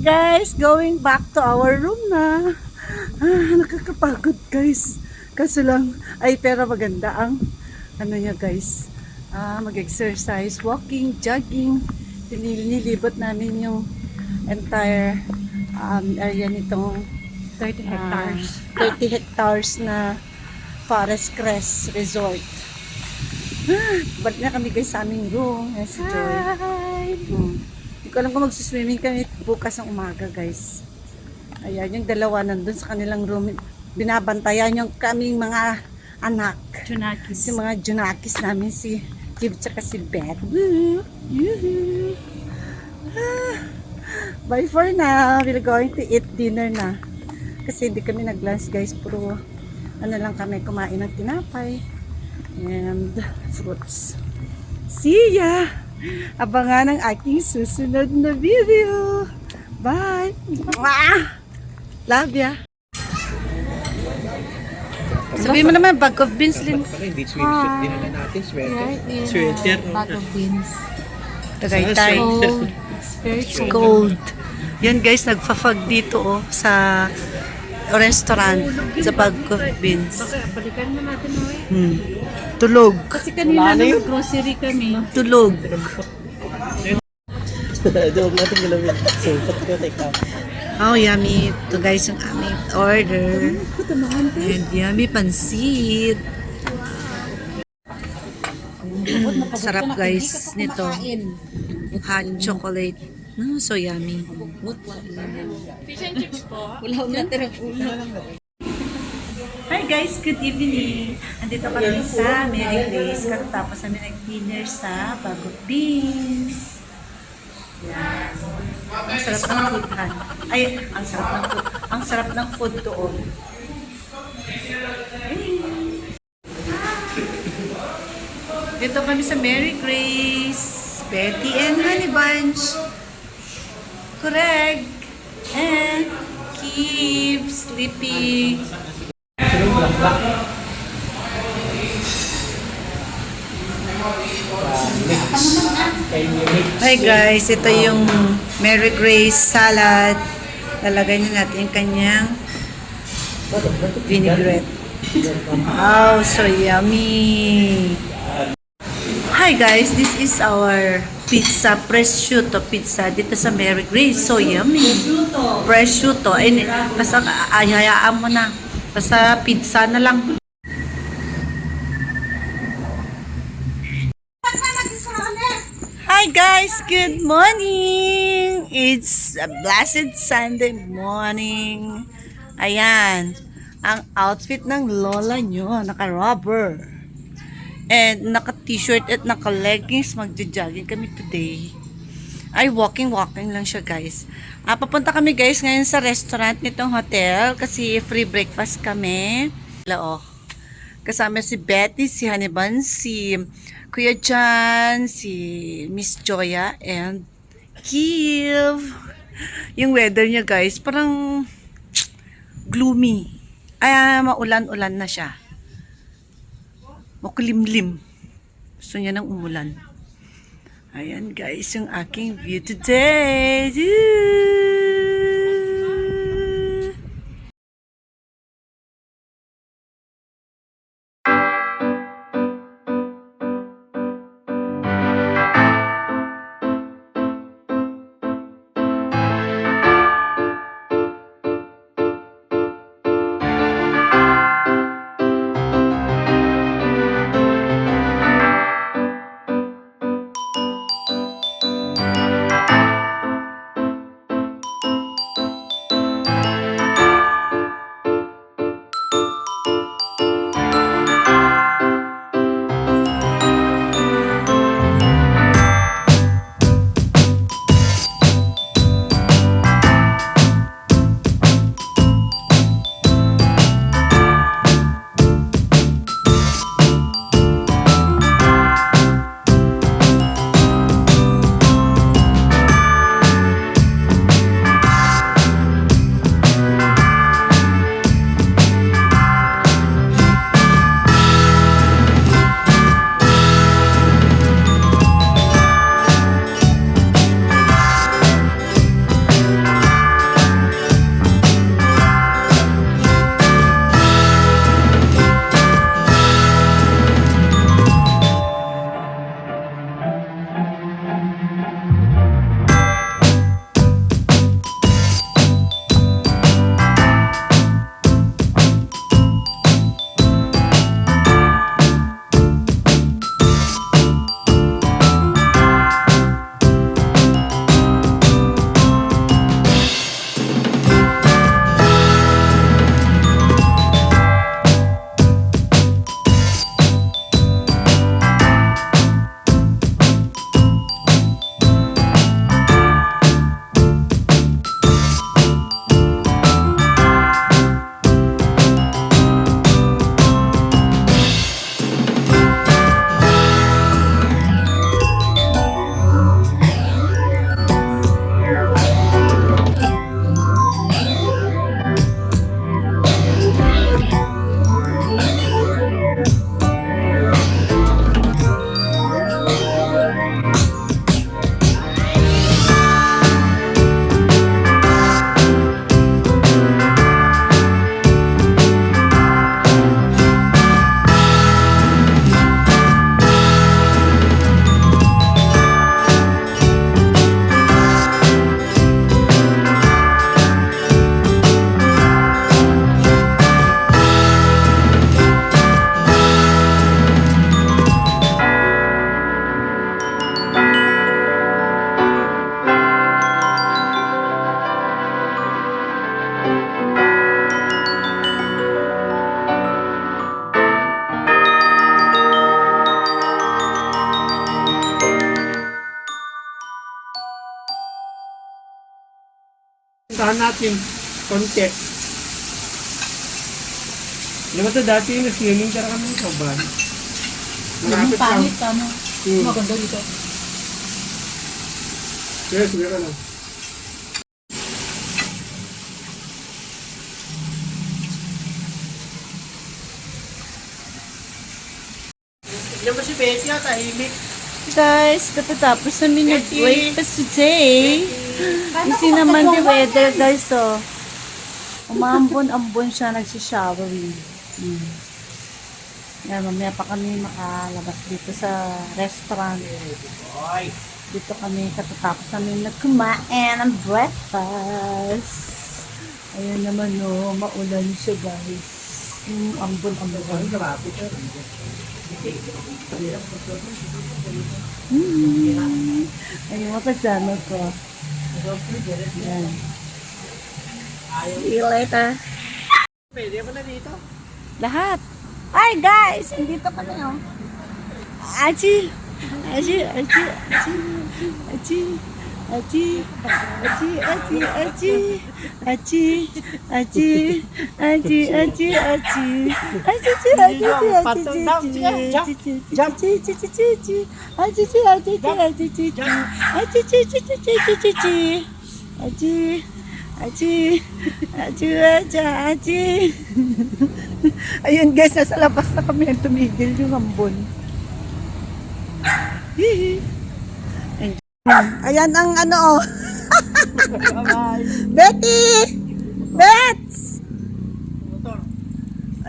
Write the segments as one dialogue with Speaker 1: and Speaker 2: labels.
Speaker 1: guys, going back to our room na. Nakakapagod guys. Kaso lang, pero maganda ang ano niya guys. Mag-exercise, walking, jogging. Nililibot namin yung entire area nitong
Speaker 2: 30 hectares.
Speaker 1: 30 hectares na Forest Crest Resort. Balik na kami guys sa aming room. Ayan si Joy.
Speaker 2: Hi!
Speaker 1: Hindi ko alam kung magsiswimming kami bukas ng umaga guys. Ayan, yung dalawa nandun sa kanilang room. Binabantayan yung kaming mga anak.
Speaker 2: Junakis.
Speaker 1: Si mga junakis namin, si Jib tsaka si Beth. Bye for now. We're going to eat dinner na. Kasi hindi kami nag-lunch guys. Puro ano lang kami, kumain ng tinapay and fruits. See ya! Abangan ang aking susunod na video. Bye! Mwah! Love ya! Sabihin mo naman, bag of beans, Lynn.
Speaker 3: Hindi swimsuit din na natin, sweater. Sweater.
Speaker 2: Bag of beans.
Speaker 1: Tagaytay.
Speaker 2: Cold. It's very
Speaker 1: It's
Speaker 2: cold.
Speaker 1: cold. Yan guys, nagfa-fog dito sa restaurant sa bag of beans.
Speaker 2: Balikan na natin mo
Speaker 1: Tulog.
Speaker 2: Kasi kanina nag-grocery kami.
Speaker 1: Tulog.
Speaker 3: Huwag natin galawin. So, pati take out.
Speaker 1: Oh, yummy. Ito guys yung aming order. And yummy pansit. Sarap guys nito. Hot chocolate. No, so yummy. Hi guys, good evening. Andito kami sa Mary Grace. Katapos namin nag-dinner sa Bag of Beans. Yan. Ang sarap ng food, Han. Ay, ang sarap ng food. Ang sarap ng food doon. Dito kami sa Mary Grace. Betty and Honey Bunch. Correct. And keep sleeping. Hi guys, ito yung Mary Grace salad. Lalagay na natin yung kanyang vinaigrette. Oh, so yummy. Hi guys, this is our pizza, prosciutto pizza dito sa Mary Grace. So yummy. Prosciutto. Basta hayaan mo na. Basta pizza na lang. Hi guys, good morning! It's a blessed Sunday morning. Ayan, ang outfit ng lola nyo, naka-rubber. And naka-t-shirt at naka-leggings, magja-jogging kami today. Ay, walking lang siya guys. Papunta kami guys ngayon sa restaurant nitong hotel kasi free breakfast kami. Hello. Kasama si Betty, si Haniban, si Kuya John, si Miss Joya, and Kiv. Yung weather niya guys, parang gloomy. Maulan-ulan na siya. Makulimlim. Gusto niya ng umulan. Ayan guys, yung aking view today.
Speaker 3: Saan natin? Konti. Di ba ito dati yung swimming ka kami sa ban?
Speaker 2: Yung pangit ka mo.
Speaker 3: Hmm.
Speaker 2: Maganda dito.
Speaker 3: Yes, sige ka lang. Yan ba si Betty at tahimik?
Speaker 1: Guys, katatapos namin nag-breakfast today. Kasi naman the weather, guys, oh. Umambon-ambon siya, nagsishowery. Yan, mamaya pa kami makalabas dito sa restaurant. Dito kami katatapos namin nagkumain ng breakfast. Ayan naman, oh, maulan siya, guys. Ambon-ambon. Ayun, mapasama ko. Yan. See you later.
Speaker 3: Pwede mo na dito?
Speaker 1: Lahat. Hi guys! Andito kami, oh. Achi! Achi! Achi! Achi! Achi! Achi! Achi! Achi! Achi! Achi! Achi! Achi! Ayun guys, nasa labas na kami ang tumigil yung ambon. Hihi. Ayan ang ano, oh. Betty! Bets!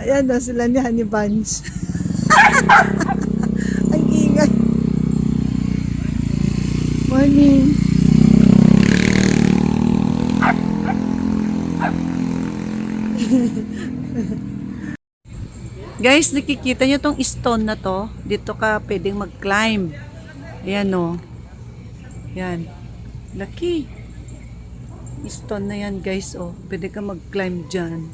Speaker 1: Ayan na sila ni Honey Bunch. Ang ingay. Morning. Guys, nakikita nyo tong stone na to. Dito ka pwedeng mag-climb. Ayan, oh. Yan. Laki. Stone na yan, guys, oh. Pwede ka mag-climb dyan.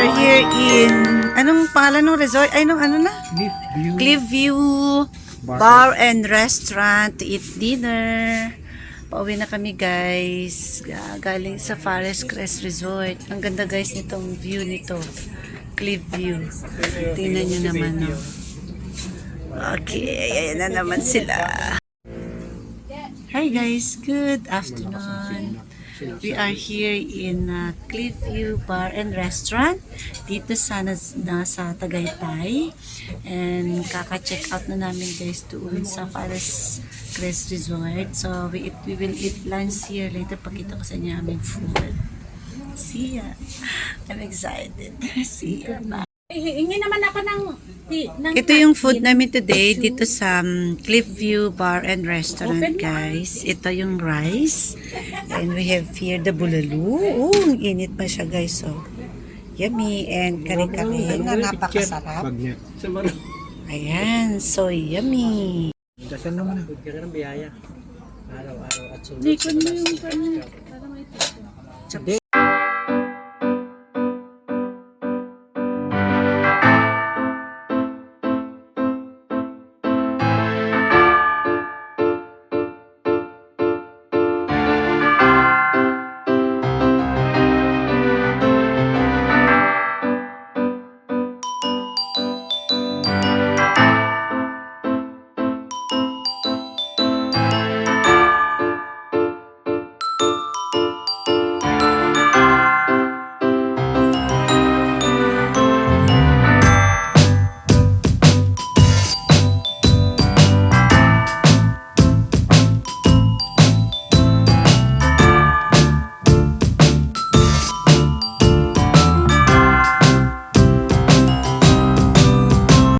Speaker 1: are here in, anong pangalan ng resort? Ay, ano na? Cliffview Bar and Restaurant to eat dinner. Pauwi na kami guys. Galing sa Forest Crest Resort. Ang ganda guys nitong view nito. Cliffview. Tingnan nyo naman. No? Okay, ayan na naman sila. Hi guys, good afternoon. We are here in Cliffview Bar and Restaurant dito nasa Tagaytay, and kaka-check out na namin guys doon sa Forest Crest Resort. So we will eat lunch here later. Pakita ko sa inyo aming food. See ya. I'm excited. See ya. Bye.
Speaker 2: Hingi naman ako ng
Speaker 1: Ito yung food namin today dito sa Cliffview Bar and Restaurant guys. Ito yung rice. And we have here the bulalo. Oh, ang init pa siya guys. So, yummy. And kare-kare na napakasarap. Ayan, so yummy.
Speaker 3: Dasal naman na. Huwag ka ng biyaya. Araw-araw at sunod.
Speaker 2: Likod mo yung kanya. Para may